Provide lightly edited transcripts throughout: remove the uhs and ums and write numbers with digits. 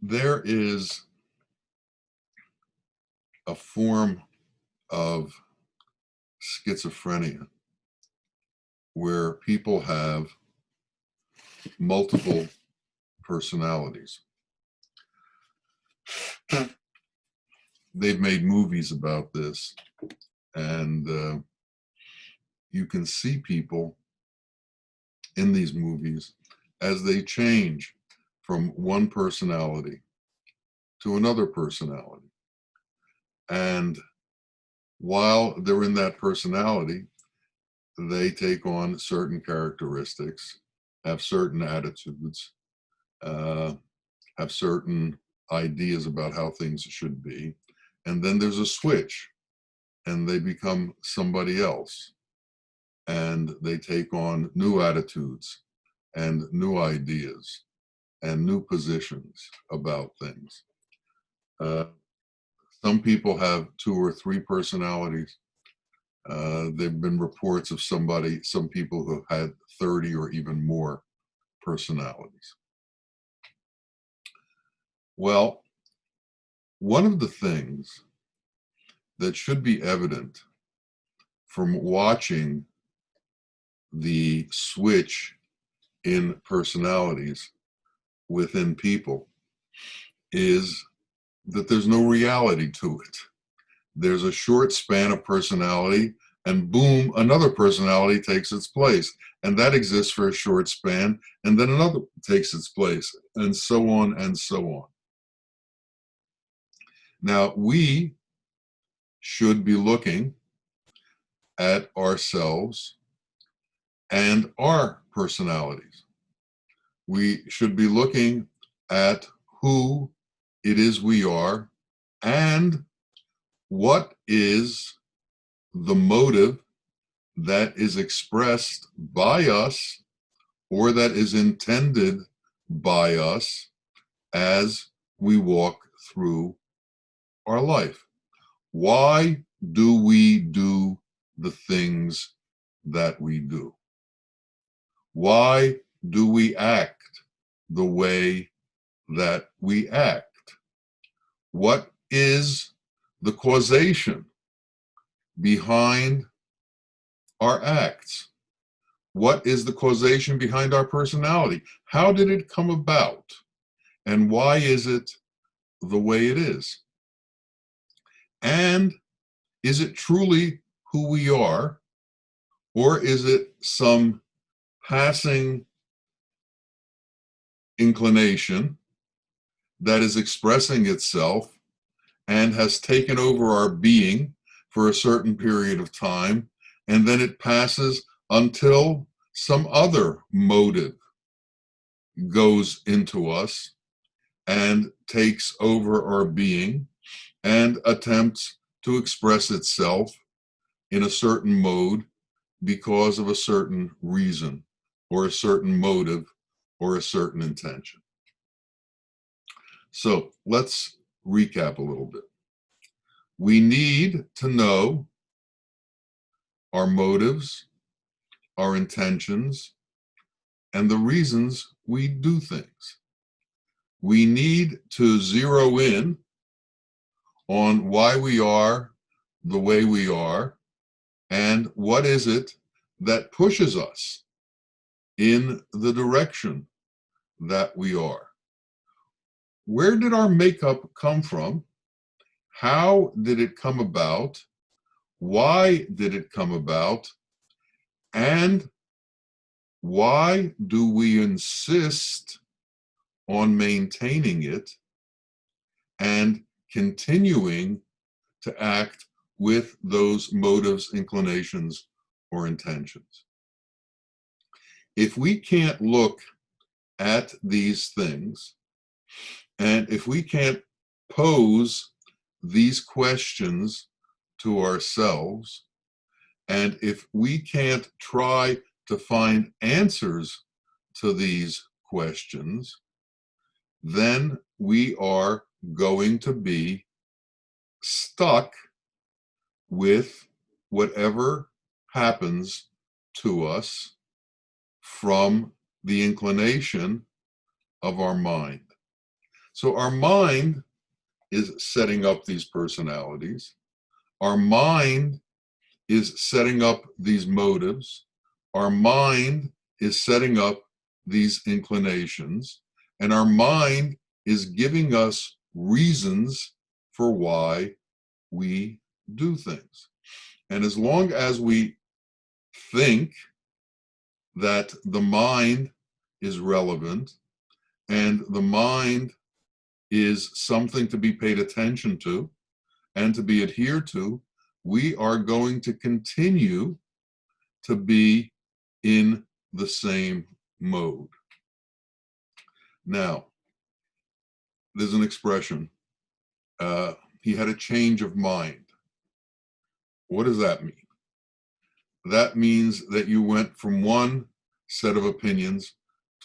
There is a form of schizophrenia where people have multiple personalities. They've made movies about this, and you can see people in these movies as they change from one personality to another personality. And while they're in that personality, they take on certain characteristics, have certain attitudes, have certain ideas about how things should be. And then there's a switch and they become somebody else. And they take on new attitudes and new ideas and new positions about things. Some people have 2 or 3 personalities. There've been reports of some people who have had 30 or even more personalities. Well, one of the things that should be evident from watching the switch in personalities within people is that there's no reality to it. There's a short span of personality, and boom, another personality takes its place. And that exists for a short span, and then another takes its place, and so on and so on. Now, we should be looking at ourselves and our personalities. We should be looking at who it is we are and what is the motive that is expressed by us or that is intended by us as we walk through our life. Why do we do the things that we do? Why do we act the way that we act? What is the causation behind our acts? What is the causation behind our personality? How did it come about? And why is it the way it is? And is it truly who we are, or is it some passing inclination that is expressing itself and has taken over our being for a certain period of time, and then it passes until some other motive goes into us and takes over our being and attempts to express itself in a certain mode because of a certain reason or a certain motive or a certain intention. So let's recap a little bit. We need to know our motives, our intentions, and the reasons we do things. We need to zero in on why we are the way we are and what is it that pushes us in the direction that we are. Where did our makeup come from? How did it come about? Why did it come about? And why do we insist on maintaining it and continuing to act with those motives, inclinations, or intentions? If we can't look at these things, and if we can't pose these questions to ourselves, and if we can't try to find answers to these questions, then we are going to be stuck with whatever happens to us from the inclination of our mind. So our mind is setting up these personalities. Our mind is setting up these motives. Our mind is setting up these inclinations. And our mind is giving us reasons for why we do things. And as long as we think that the mind is relevant and the mind is something to be paid attention to and to be adhered to, we are going to continue to be in the same mode. Now, there's an expression, he had a change of mind. What does that mean? That means that you went from one set of opinions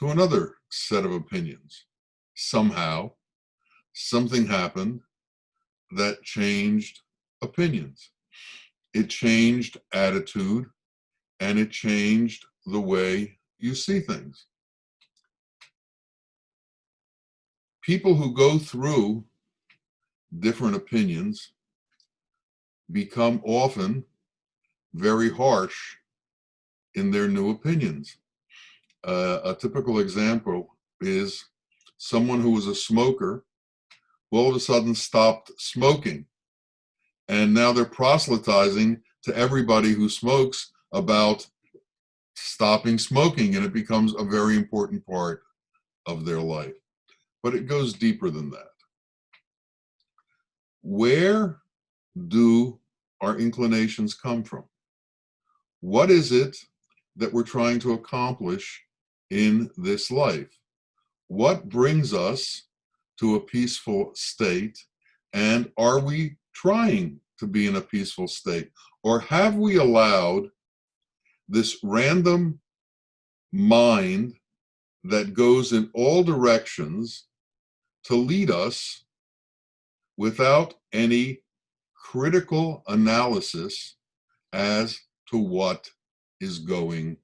to another set of opinions. Somehow, something happened that changed opinions. It changed attitude, and it changed the way you see things. People who go through different opinions become often very harsh in their new opinions. A typical example is someone who was a smoker who all of a sudden stopped smoking. And now they're proselytizing to everybody who smokes about stopping smoking, and it becomes a very important part of their life. But it goes deeper than that. Where do our inclinations come from? What is it that we're trying to accomplish in this life? What brings us to a peaceful state? And are we trying to be in a peaceful state? Or have we allowed this random mind that goes in all directions to lead us without any critical analysis as to what is going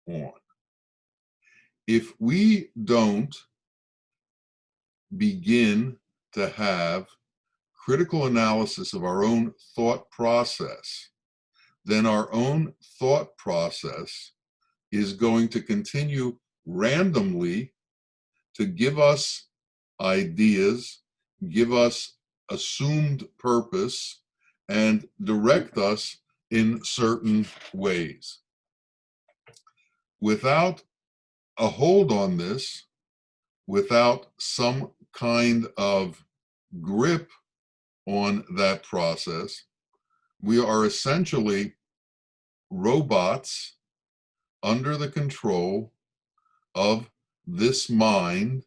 on? If we don't begin to have critical analysis of our own thought process, then our own thought process is going to continue randomly to give us ideas, give us assumed purpose, and direct us in certain ways. Without a hold on this, without some kind of grip on that process, we are essentially robots under the control of this mind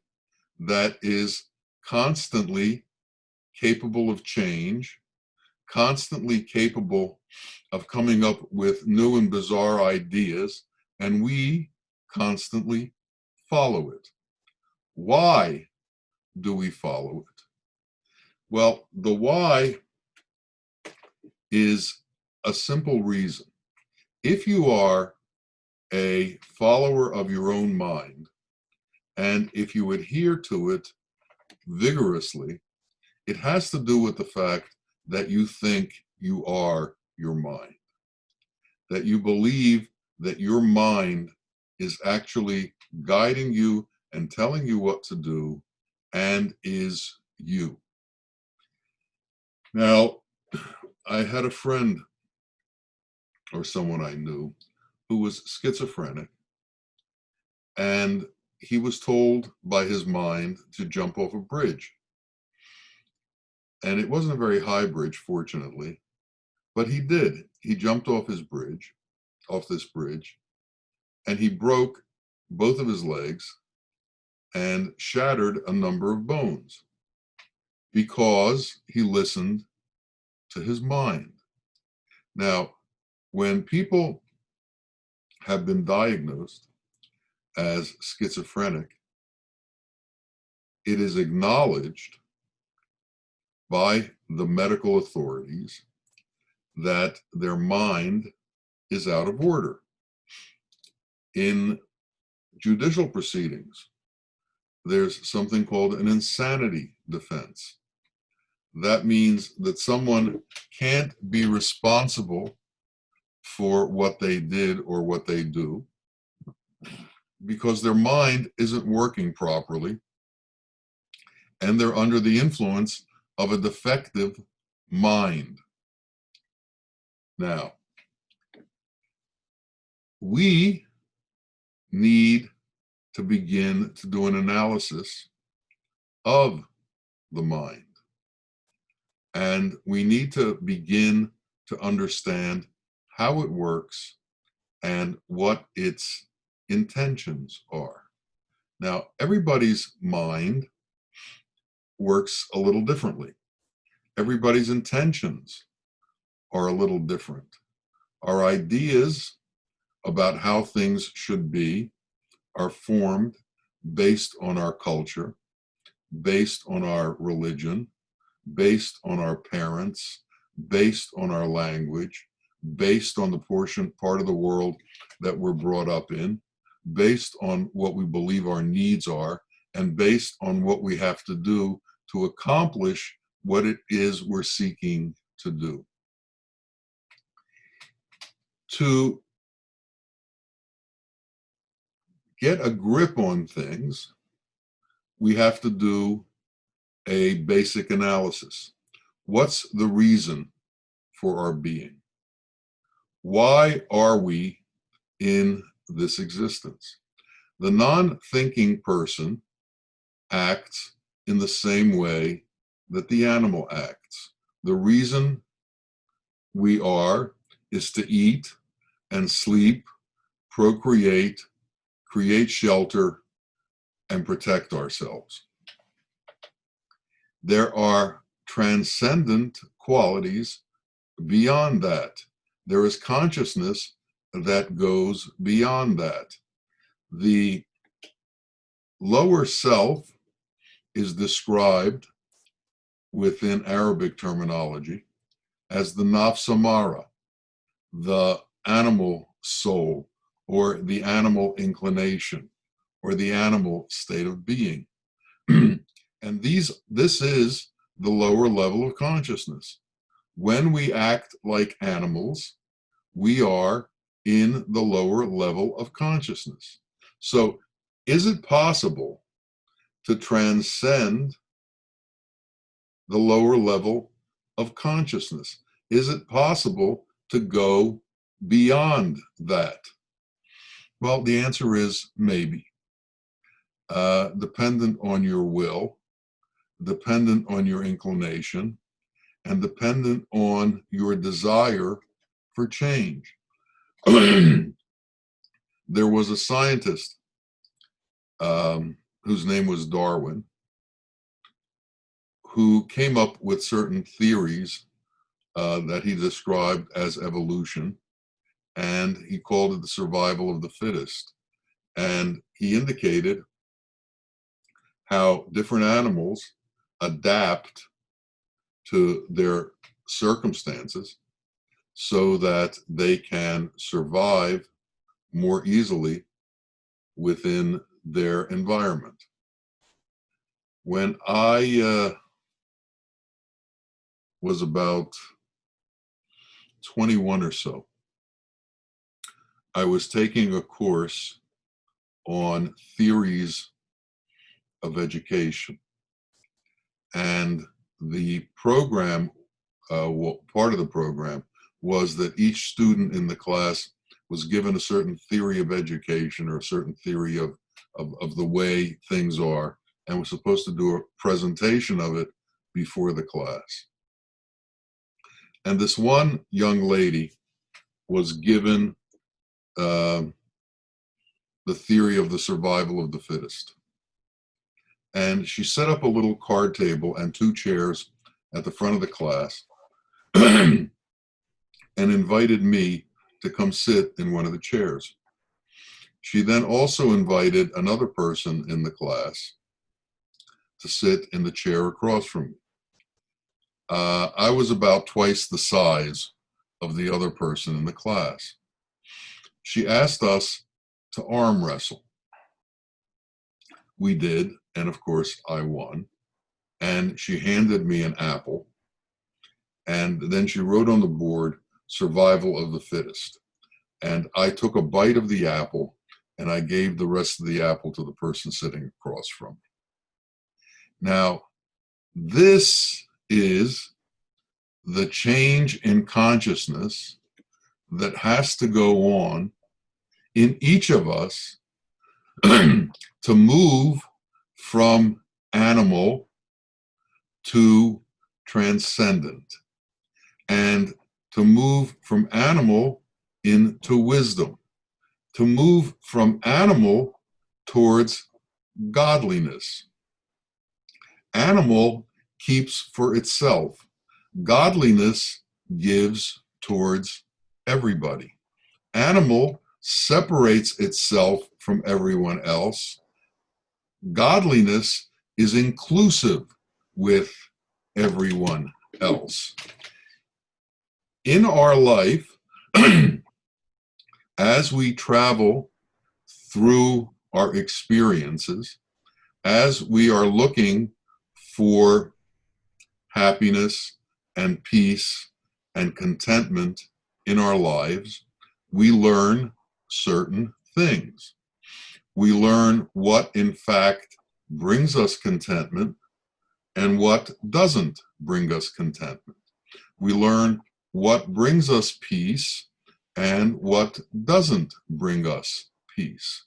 that is constantly capable of change, constantly capable of coming up with new and bizarre ideas, and we constantly follow it. Why do we follow it? Well, the why is a simple reason. If you are a follower of your own mind, and if you adhere to it vigorously, it has to do with the fact that you think you are your mind, that you believe that your mind is actually guiding you and telling you what to do and is you. Now, I had a friend or someone I knew who was schizophrenic, and he was told by his mind to jump off a bridge. And it wasn't a very high bridge, fortunately, but he did. He jumped off this bridge, and he broke both of his legs and shattered a number of bones because he listened to his mind. Now, when people have been diagnosed as schizophrenic, it is acknowledged by the medical authorities that their mind is out of order. In judicial proceedings, there's something called an insanity defense. That means that someone can't be responsible for what they did or what they do because their mind isn't working properly and they're under the influence of a defective mind. Now, we need to begin to do an analysis of the mind. And we need to begin to understand how it works and what its intentions are. Now, everybody's mind works a little differently. Everybody's intentions are a little different. Our ideas about how things should be are formed based on our culture, based on our religion, based on our parents, based on our language, based on the part of the world that we're brought up in, based on what we believe our needs are, and based on what we have to do to accomplish what it is we're seeking to do. To get a grip on things, we have to do a basic analysis. What's the reason for our being? Why are we in this existence? The non-thinking person acts in the same way that the animal acts. The reason we are is to eat and sleep, procreate, create shelter, and protect ourselves. There are transcendent qualities beyond that. There is consciousness that goes beyond that. The lower self is described within Arabic terminology as the nafs amara, the animal soul, or the animal inclination, or the animal state of being. And this is the lower level of consciousness. When we act like animals, we are in the lower level of consciousness. So, is it possible to transcend the lower level of consciousness? Is it possible to go beyond that? Well, the answer is maybe. Dependent on your will, dependent on your inclination, and dependent on your desire for change. There was a scientist whose name was Darwin, who came up with certain theories that he described as evolution, and he called it the survival of the fittest. And he indicated how different animals adapt to their circumstances so that they can survive more easily within their environment. When I was about 21 or so, I was taking a course on theories of education. And the program, part of the program, was that each student in the class was given a certain theory of education or a certain theory of the way things are, and was supposed to do a presentation of it before the class. And this one young lady was given the theory of the survival of the fittest. And she set up a little card table and 2 chairs at the front of the class and invited me to come sit in one of the chairs. She then also invited another person in the class to sit in the chair across from me. I was about twice the size of the other person in the class. She asked us to arm wrestle. We did, And of course, I won. And she handed me an apple. And then she wrote on the board, survival of the fittest. And I took a bite of the apple and I gave the rest of the apple to the person sitting across from me. Now, this is the change in consciousness that has to go on in each of us to move from animal to transcendent, and to move from animal into wisdom, to move from animal towards godliness. Animal keeps for itself. Godliness gives towards everybody. Animal separates itself from everyone else. Godliness is inclusive with everyone else. In our life, as we travel through our experiences, as we are looking for happiness and peace and contentment in our lives, we learn certain things. We learn what, in fact, brings us contentment and what doesn't bring us contentment. We learn what brings us peace and what doesn't bring us peace.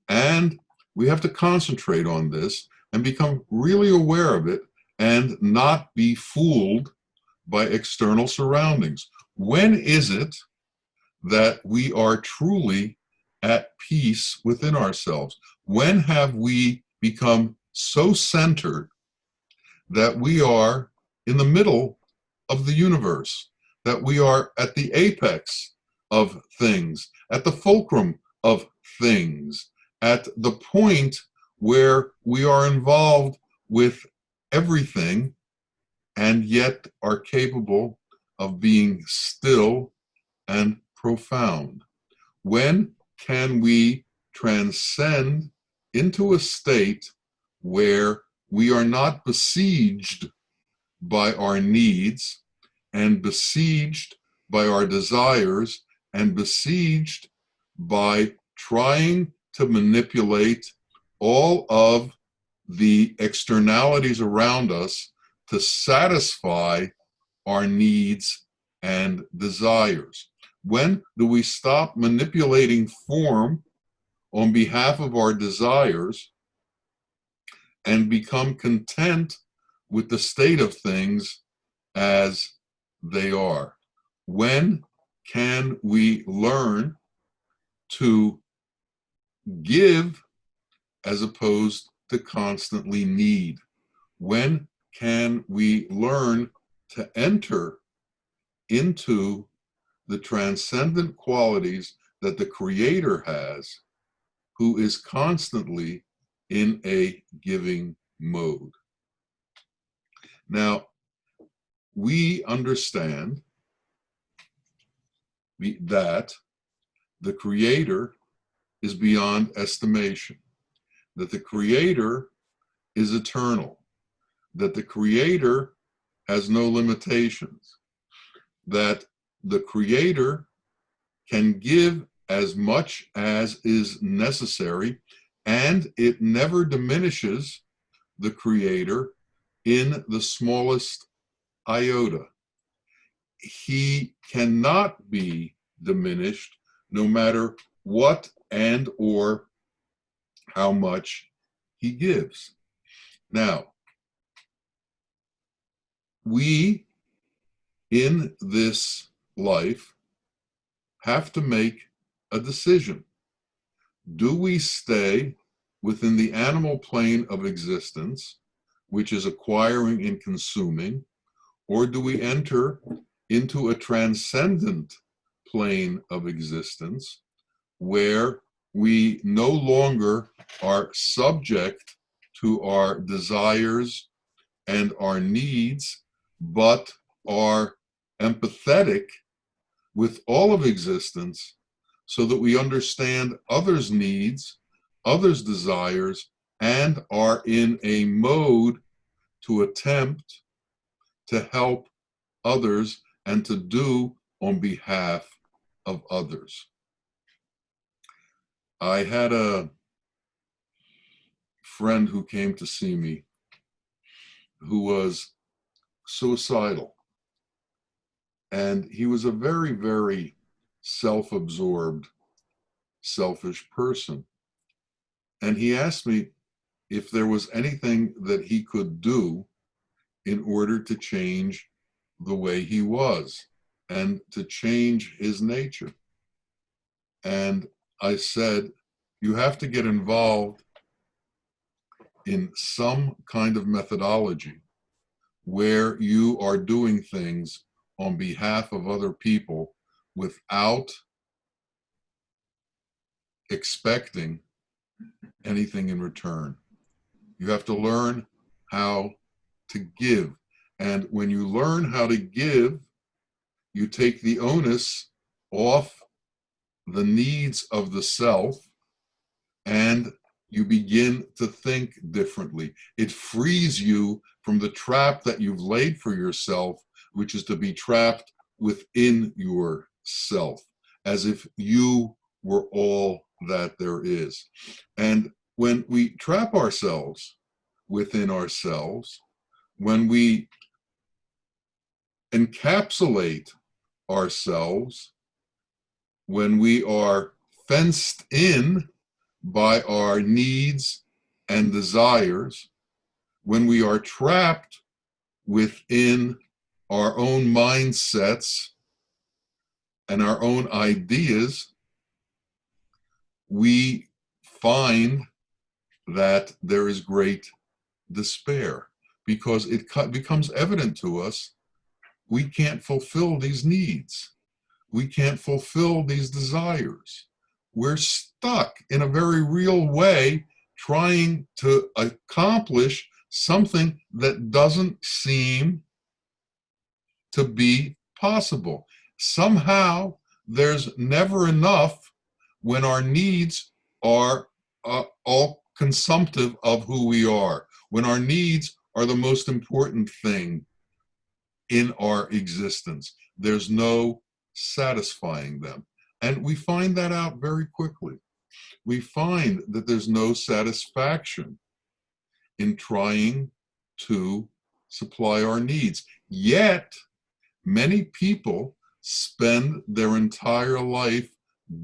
And we have to concentrate on this and become really aware of it and not be fooled by external surroundings. When is it that we are truly at peace within ourselves? When have we become so centered that we are in the middle of the universe, that we are at the apex of things, at the fulcrum of things, at the point where we are involved with everything and yet are capable of being still and profound? When can we transcend into a state where we are not besieged by our needs and besieged by our desires and besieged by trying to manipulate all of the externalities around us to satisfy our needs and desires? When do we stop manipulating form on behalf of our desires and become content with the state of things as they are? When can we learn to give as opposed to constantly need? When can we learn to enter into the transcendent qualities that the Creator has, who is constantly in a giving mode? Now, we understand that the Creator is beyond estimation, that the Creator is eternal, that the Creator has no limitations, that the Creator can give as much as is necessary, and it never diminishes the Creator in the smallest iota. He cannot be diminished no matter what and or how much he gives. Now, we in this life have to make a decision. Do we stay within the animal plane of existence, which is acquiring and consuming, or do we enter into a transcendent plane of existence where we no longer are subject to our desires and our needs, but are empathetic with all of existence so that we understand others' needs, others' desires, and are in a mode to attempt to help others and to do on behalf of others. I had a friend who came to see me who was suicidal, and he was a very, very self-absorbed, selfish person. And he asked me if there was anything that he could do in order to change the way he was and to change his nature. And I said, you have to get involved in some kind of methodology where you are doing things on behalf of other people without expecting anything in return. You have to learn how to give. And when you learn how to give, you take the onus off the needs of the self and you begin to think differently. It frees you from the trap that you've laid for yourself, which is to be trapped within yourself, as if you were all that there is. And when we trap ourselves within ourselves, when we encapsulate ourselves, when we are fenced in by our needs and desires, when we are trapped within our own mindsets and our own ideas, we find that there is great despair because it becomes evident to us we can't fulfill these needs. We can't fulfill these desires. We're stuck in a very real way trying to accomplish something that doesn't seem to be possible. Somehow, there's never enough when our needs are all consumptive of who we are, when our needs are the most important thing in our existence. There's no satisfying them. And we find that out very quickly. We find that there's no satisfaction in trying to supply our needs. Yet, many people spend their entire life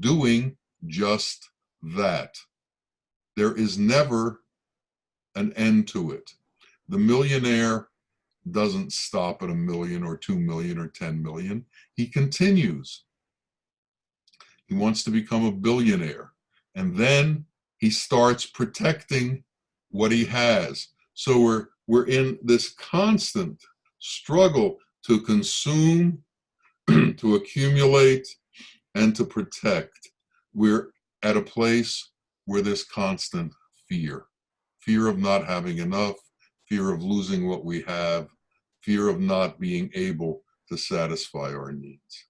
doing just that. There is never an end to it. The millionaire doesn't stop at 1 million or 2 million or 10 million. He continues. He wants to become a billionaire. And then he starts protecting what he has. So we're in this constant struggle to consume, to accumulate, and to protect. We're at a place where there's constant fear. Fear of not having enough, fear of losing what we have, fear of not being able to satisfy our needs.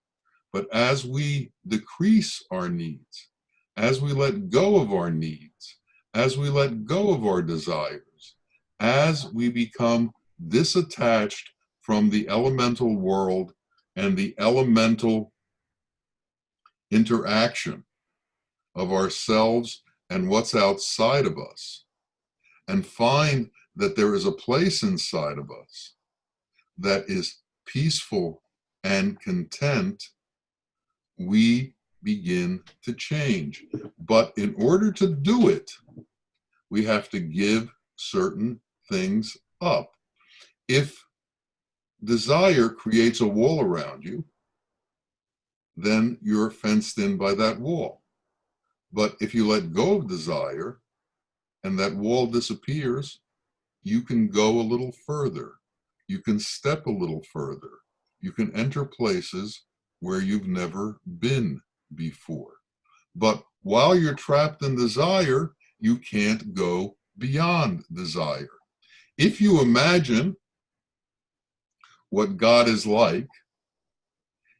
But as we decrease our needs, as we let go of our needs, as we let go of our desires, as we become disattached from the elemental world and the elemental interaction of ourselves and what's outside of us, and find that there is a place inside of us that is peaceful and content, we begin to change. But in order to do it, we have to give certain things up. If desire creates a wall around you, then you're fenced in by that wall. But if you let go of desire and that wall disappears, you can go a little further. You can step a little further. You can enter places where you've never been before. But while you're trapped in desire, you can't go beyond desire. If you imagine what God is like,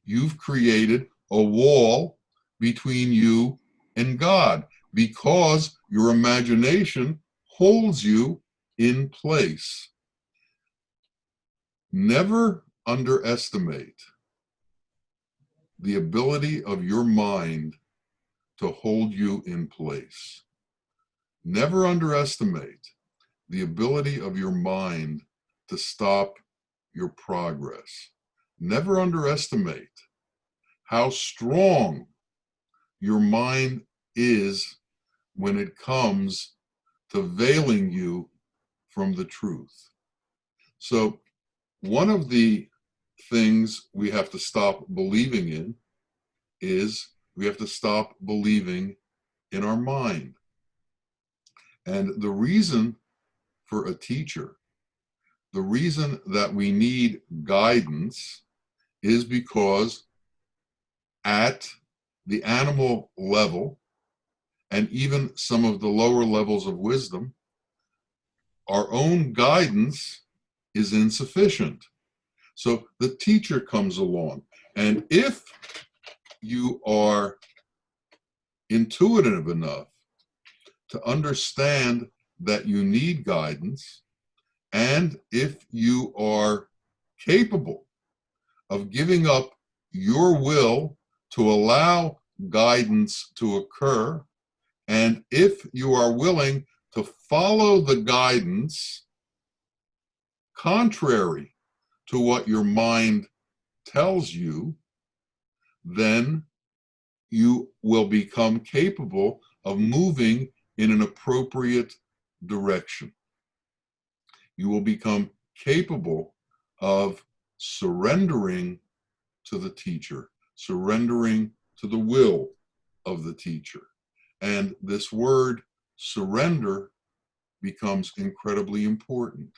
you've created a wall between you and God because your imagination holds you in place. Never underestimate the ability of your mind to hold you in place. Never underestimate the ability of your mind to stop your progress. Never underestimate how strong your mind is when it comes to veiling you from the truth. So, one of the things we have to stop believing in is we have to stop believing in our mind. And the reason for a teacher, the reason that we need guidance is because at the animal level and even some of the lower levels of wisdom, our own guidance is insufficient. So the teacher comes along, and if you are intuitive enough to understand that you need guidance, and if you are capable of giving up your will to allow guidance to occur, and if you are willing to follow the guidance contrary to what your mind tells you, then you will become capable of moving in an appropriate direction. You will become capable of surrendering to the teacher, surrendering to the will of the teacher. And this word surrender becomes incredibly important.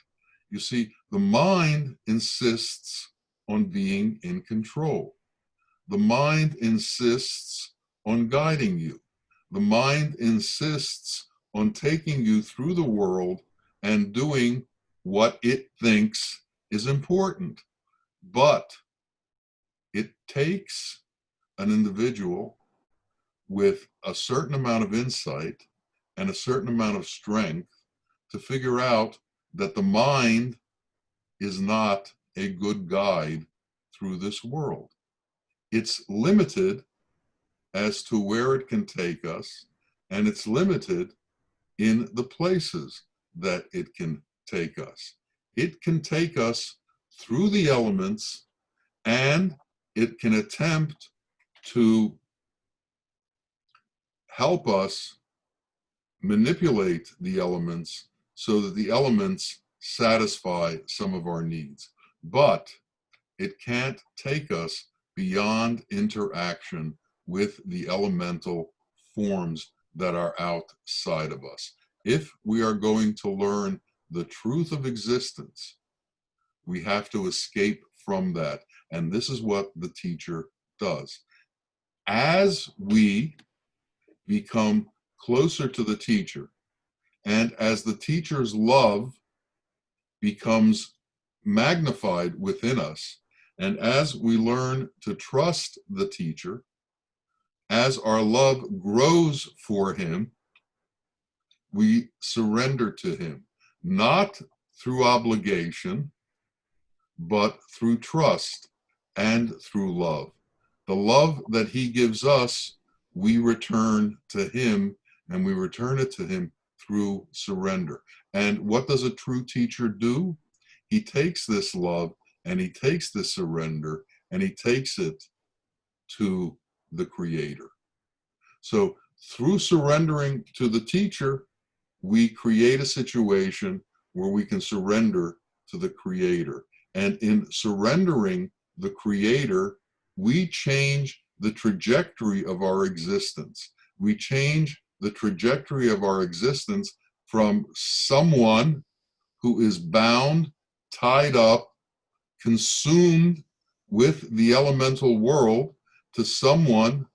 You see, the mind insists on being in control. The mind insists on guiding you. The mind insists on taking you through the world and doing what it thinks is important. But it takes an individual with a certain amount of insight and a certain amount of strength to figure out that the mind is not a good guide through this world. It's limited as to where it can take us, and it's limited in the places that it can take us. It can take us through the elements, and it can attempt to help us manipulate the elements so that the elements satisfy some of our needs. But it can't take us beyond interaction with the elemental forms that are outside of us. If we are going to learn the truth of existence, we have to escape from that. And this is what the teacher does. As we become closer to the teacher, and as the teacher's love becomes magnified within us, and as we learn to trust the teacher, as our love grows for him, we surrender to him, not through obligation, but through trust and through love. The love that he gives us, we return to him, and we return it to him through surrender. And what does a true teacher do? He takes this love and he takes this surrender and he takes it to the Creator. So through surrendering to the teacher, we create a situation where we can surrender to the Creator. And in surrendering the Creator, we change the trajectory of our existence. We change the trajectory of our existence from someone who is bound, tied up, consumed with the elemental world to someone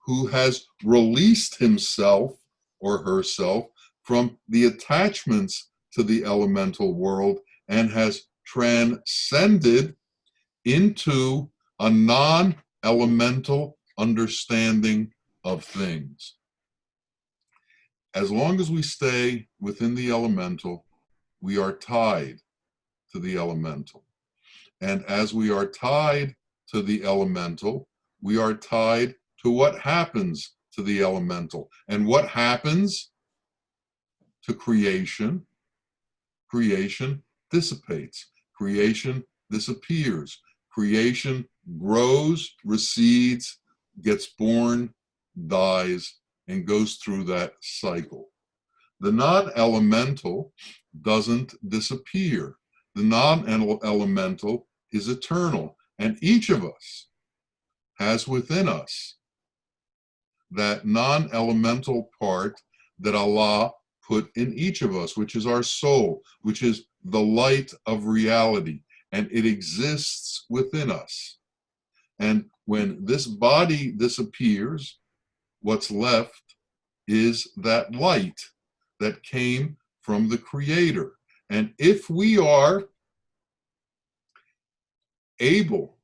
who has released himself or herself from the attachments to the elemental world and has transcended into a non-elemental understanding of things. as long as we stay within the elemental, we are tied to the elemental. And as we are tied to the elemental, we are tied to what happens to the elemental. And what happens to creation? Creation dissipates. Creation disappears. Creation grows, recedes, gets born, dies, and goes through that cycle. The non-elemental doesn't disappear. The non-elemental is eternal. And each of us has within us that non-elemental part that Allah put in each of us, which is our soul, which is the light of reality, and it exists within us. And when this body disappears, what's left is that light that came from the Creator. And if we are able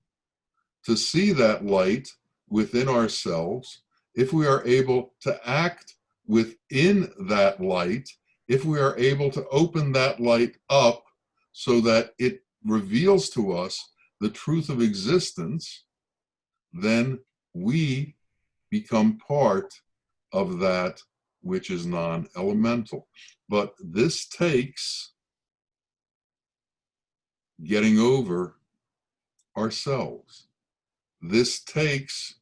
to see that light within ourselves, if we are able to act within that light, if we are able to open that light up so that it reveals to us the truth of existence, then we become part of that which is non-elemental. But this takes getting over ourselves. This takes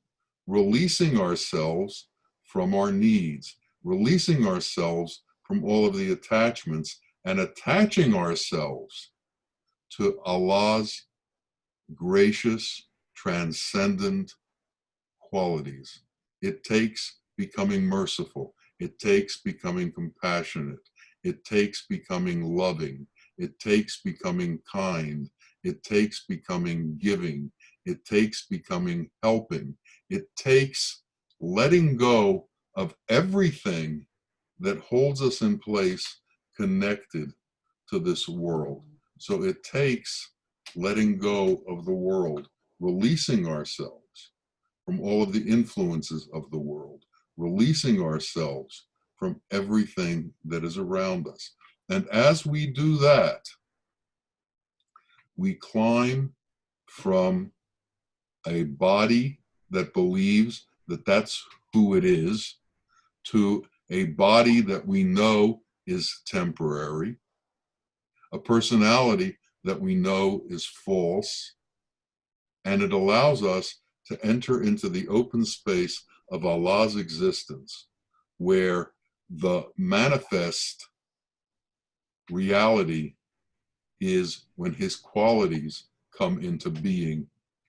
releasing ourselves from our needs, releasing ourselves from all of the attachments, and attaching ourselves to Allah's gracious, transcendent qualities. It takes becoming merciful. It takes becoming compassionate. It takes becoming loving. It takes becoming kind. It takes becoming giving. It takes becoming helping. It takes letting go of everything that holds us in place connected to this world. So it takes letting go of the world, releasing ourselves from all of the influences of the world, releasing ourselves from everything that is around us. And as we do that, we climb from a body that believes that that's who it is to a body that we know is temporary, a personality that we know is false, and it allows us to enter into the open space of Allah's existence, where the manifest reality is when His qualities come into being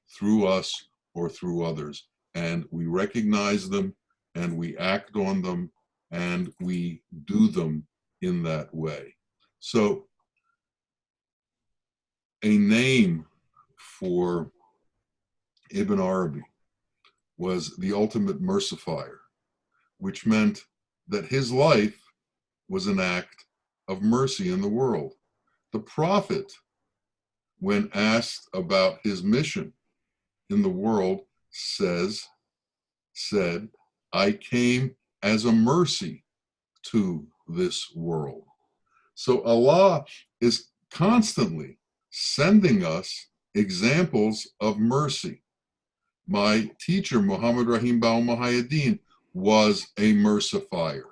through us or through others. And we recognize them, and we act on them, and we do them in that way. So a name for Ibn Arabi was the ultimate mercifier, which meant that his life was an act of mercy in the world. The prophet, when asked about his mission in the world, said, I came as a mercy to this world. So Allah is constantly sending us examples of mercy. My teacher, Muhammad Rahim Bawa Muhaiyaddeen, was a mercifier.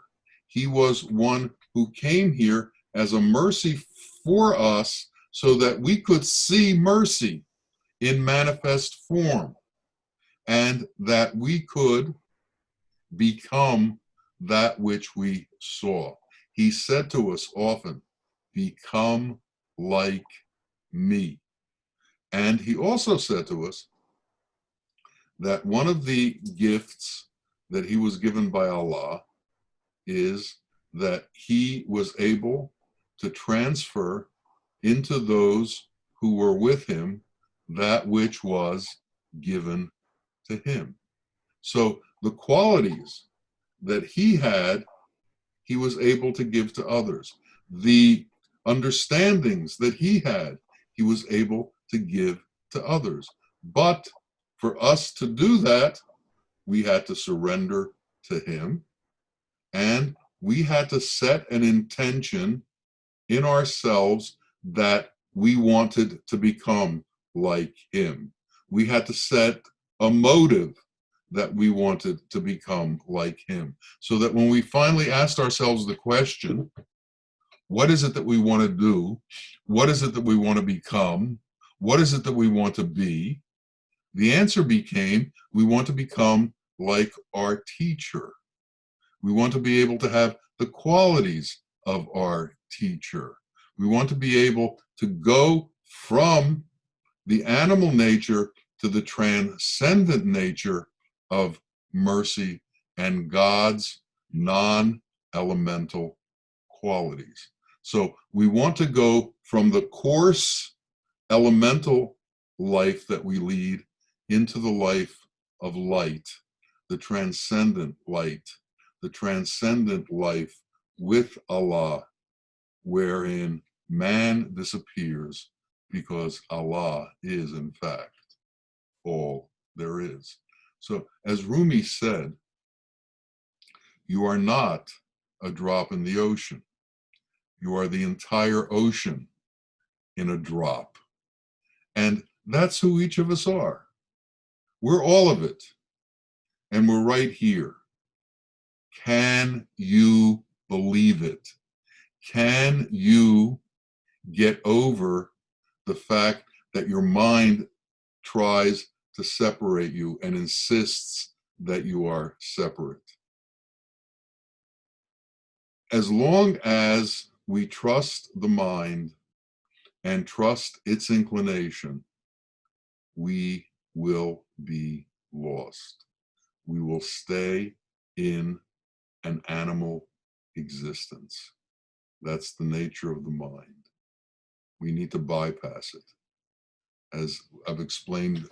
He was one who came here as a mercy for us so that we could see mercy in manifest form, and that we could become that which we saw. He said to us often, become like me. And he also said to us that one of the gifts that he was given by Allah is that he was able to transfer into those who were with him that which was given to him. So the qualities that he had, he was able to give to others. The understandings that he had, he was able to give to others. But for us to do that, we had to surrender to him, and We had to set an intention in ourselves that we wanted to become like him. We had to set a motive that we wanted to become like him. So that when we finally asked ourselves the question, what is it that we want to do? What is it that we want to become? What is it that we want to be? The answer became, we want to become like our teacher. We want to be able to have the qualities of our teacher. We want to be able to go from the animal nature to the transcendent nature of mercy and God's non-elemental qualities. So we want to go from the coarse elemental life that we lead into the life of light, the transcendent light, the transcendent life with Allah, wherein man disappears because Allah is, in fact, all there is. So, as Rumi said, you are not a drop in the ocean. You are the entire ocean in a drop. And that's who each of us are. We're all of it. And we're right here. Can you believe it? Can you get over the fact that your mind tries to separate you and insists that you are separate? As long as we trust the mind and trust its inclination, we will be lost. We will stay in an animal existence. That's the nature of the mind. We need to bypass it. As I've explained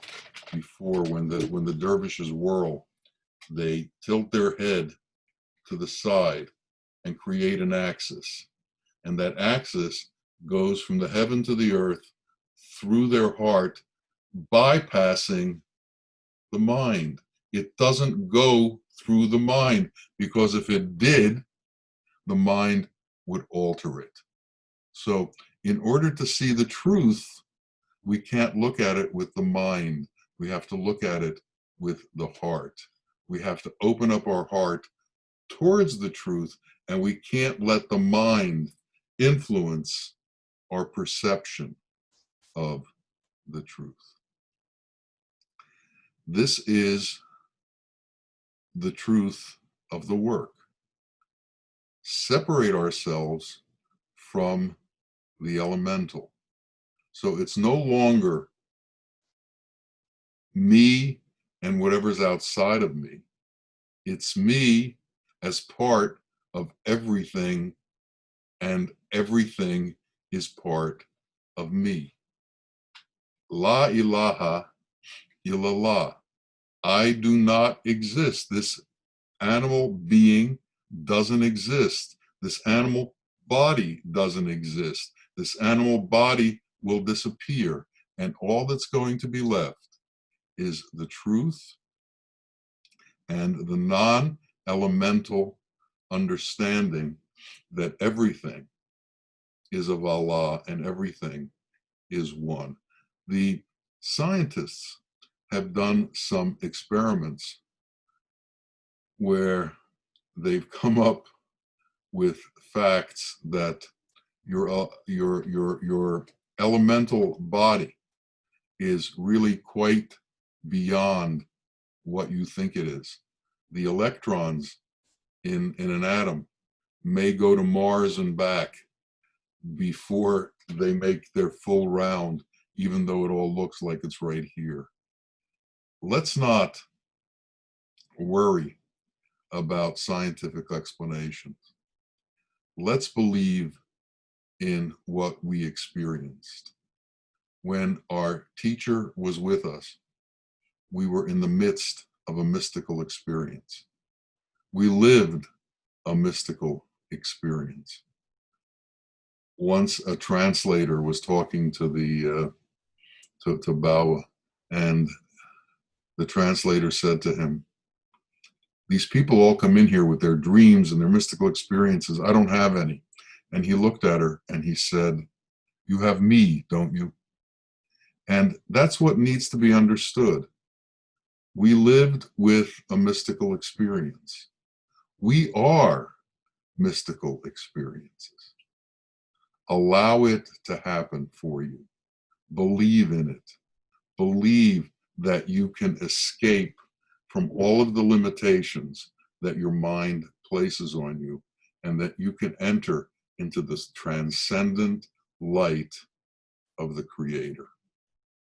before, when the dervishes whirl, they tilt their head to the side and create an axis. And that axis goes from the heaven to the earth through their heart, bypassing the mind. It doesn't go through the mind, because if it did, the mind would alter it. So in order to see the truth, we can't look at it with the mind. We have to look at it with the heart. We have to open up our heart towards the truth, and we can't let the mind influence our perception of the truth. This is the truth of the work. Separate ourselves from the elemental. So it's no longer me and whatever's outside of me. It's me as part of everything, and everything is part of me. La ilaha illallah. I do not exist. This animal being doesn't exist. This animal body doesn't exist. This animal body will disappear. And all that's going to be left is the truth and the non-elemental understanding that everything is of Allah and everything is one. The scientists have done some experiments where they've come up with facts that your elemental body is really quite beyond what you think it is. The electrons in an atom may go to Mars and back before they make their full round, even though it all looks like it's right here. Let's not worry about scientific explanations. Let's believe in what we experienced. When our teacher was with us, we were in the midst of a mystical experience. We lived a mystical experience. Once a translator was talking to Bawa, and the translator said to him, These people all come in here with their dreams and their mystical experiences. I don't have any. And he looked at her and he said, you have me, don't you? And that's what needs to be understood. We lived with a mystical experience. We are mystical experiences. Allow it to happen for you. Believe in it. Believe that you can escape from all of the limitations that your mind places on you, and that you can enter into this transcendent light of the Creator.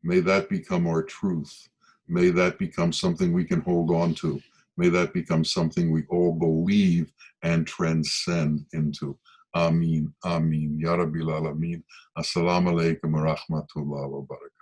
May that become our truth. May that become something we can hold on to. May that become something we all believe and transcend into. Ameen, Ameen, Ya Rabbil Alameen. Assalamu alaikum wa rahmatullahi wa barakatuh.